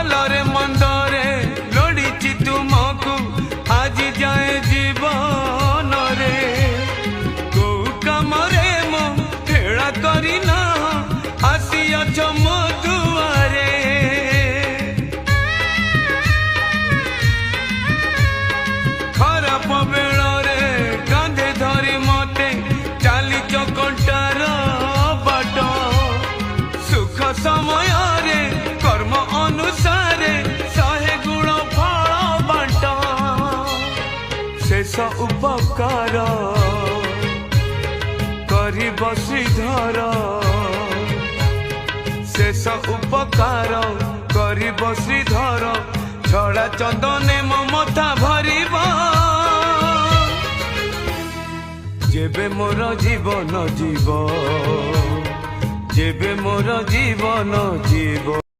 भलरे मंदरे लोड़ीची तुमको आज जाए जीवन रे को कमरे मो हेड़ा करिना आसियछ मो दुआरे खराब बेଳରେ कांधे धरी मते चालीच कंटार बाट सुख समय रे कर्म अनुसारे 100 गुण फल बांट शेष उपकार करी बसीधर शेष उपकार करी बसीधर छड़ा चंदने ममता भरिब जेबे मोर जीवन जीव जेबे मोर जीवन जीव।